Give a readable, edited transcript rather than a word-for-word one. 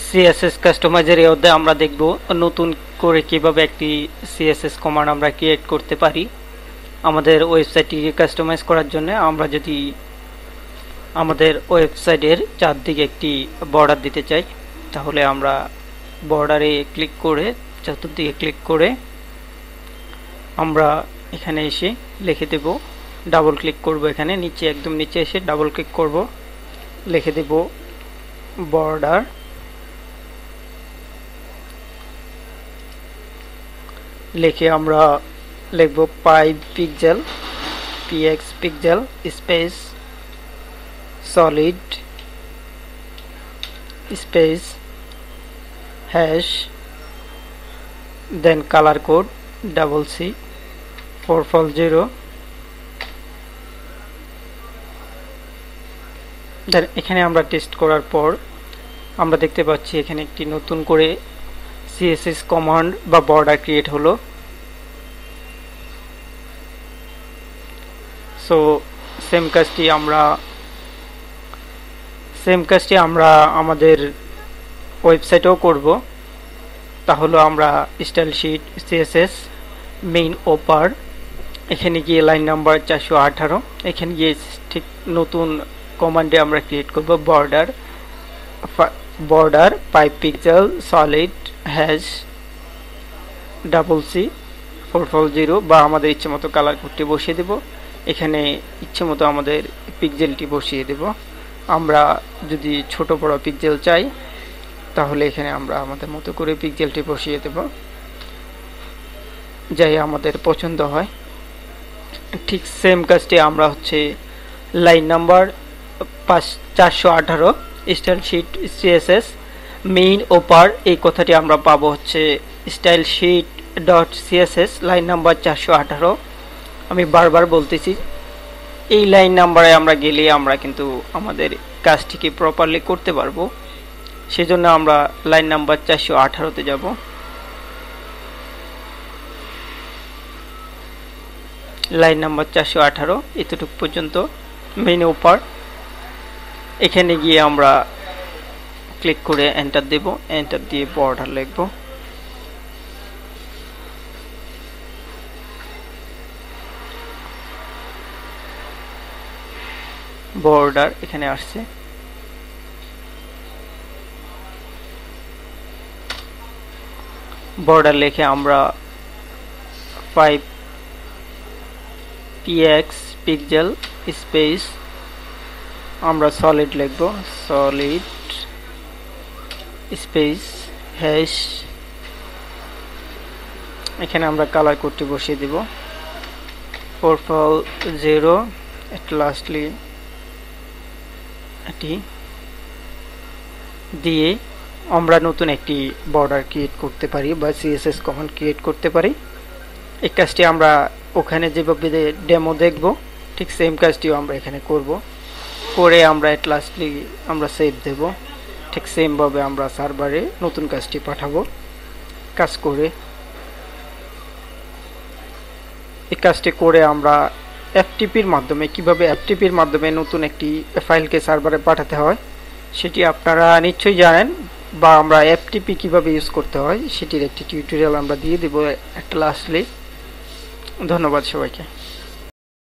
CSS customiser এই অধ্যায়ে আমরা দেখব নতুন করে কিভাবে একটি সিএসএস কমান্ড আমরা ক্রিয়েট করতে পারি। আমাদের ওয়েবসাইটটিকে কাস্টমাইজ করার জন্য আমরা যদি আমাদের ওয়েবসাইটের চারদিকে একটি বর্ডার দিতে চাই, তাহলে আমরা বর্ডারে ক্লিক করে চতুর্দিকে ক্লিক করে আমরা এখানে এসে লিখে দেব, ডাবল ক্লিক করব, এখানে নিচে একদম নিচে এসে ডাবল ক্লিক করব, লিখে দেব বর্ডার, লিখে আমরা লিখব pipe pixel px pixel space solid space hash then colour code C 440 then এখানে আমরা টেস্ট করার পর আমরা দেখতে পাচ্ছি এখানে একটি নতুন করে সিএসএস কমান্ড বা বর্ডার ক্রিয়েট হলো। সো সেম কাজটি আমরা আমাদের ওয়েবসাইটেও করব। তাহলে আমরা স্টাইল শীট সিএসএস মেইন ওপার এখানে গিয়ে লাইন নাম্বার 418 এখানে গিয়ে ঠিক নতুন কমান্ডে আমরা ক্রিয়েট করব border pipe pixel solid hash C 440 বা আমাদের ইচ্ছে মতো কালার কোডটি বসিয়ে দেব। এখানে ইচ্ছে মতো আমাদের পিক্সেলটি বসিয়ে দেব। আমরা যদি ছোট বড় পিক্সেল চাই তাহলে এখানে আমরা আমাদের মতো করে পিক্সেলটি বসিয়ে দেব, যাই আমাদের পছন্দ হয়। ঠিক সেম কাজটি আমরা line number 418 style sheet CSS main ওপার এই কথাটি আমরা পাবো style sheet dot CSS line number 418। আমি বারবার বলতেছি, এই লাইন নাম্বারে আমরা গেলে আমরা কিন্তু আমাদের কাজটিকে প্রপারলি করতে পারবো। সেজন্য আমরা লাইন নাম্বার 418 যাব। লাইন নাম্বার 418 এতটুকু পর্যন্ত মেইন ওপার। এখানে গিয়ে আমরা ক্লিক করে এন্টার দেব, এন্টার দিয়ে বর্ডার লিখব। বর্ডার এখানে আসছে, বর্ডার লিখে আমরা 5 px পিক্সেল স্পেস আমরা সলিড লিখব, সলিড স্পেস হ্যাশ এখানে আমরা কালার কোডটি বসিয়ে দিব 440 এট লাস্টলি এটি দিয়ে আমরা নতুন একটি বর্ডার ক্রিয়েট করতে পারি বা সিএসএস কমান্ড ক্রিয়েট করতে পারি। এই কাজটি আমরা ওখানে যেভাবে ডেমো দেখব ঠিক সেম কাজটিও আমরা এখানে করব, করে আমরা এট লাস্টলি আমরা সেভ দেব। ঠিক সেম ভাবে আমরা সার্ভারে নতুন কাজটি পাঠাবো। কাজ করে এই কাজটি করে আমরা এফটিপির মাধ্যমে কিভাবে এফটিপির মাধ্যমে নতুন একটি ফাইলকে সার্ভারে পাঠাতে হয় সেটি আপনারা নিশ্চয়ই জানেন, বা আমরা এফটিপি কিভাবে ইউজ করতে হয় সেটির একটি টিউটোরিয়াল আমরা দিয়ে দেব এট লাস্টলি। ধন্যবাদ সবাইকে।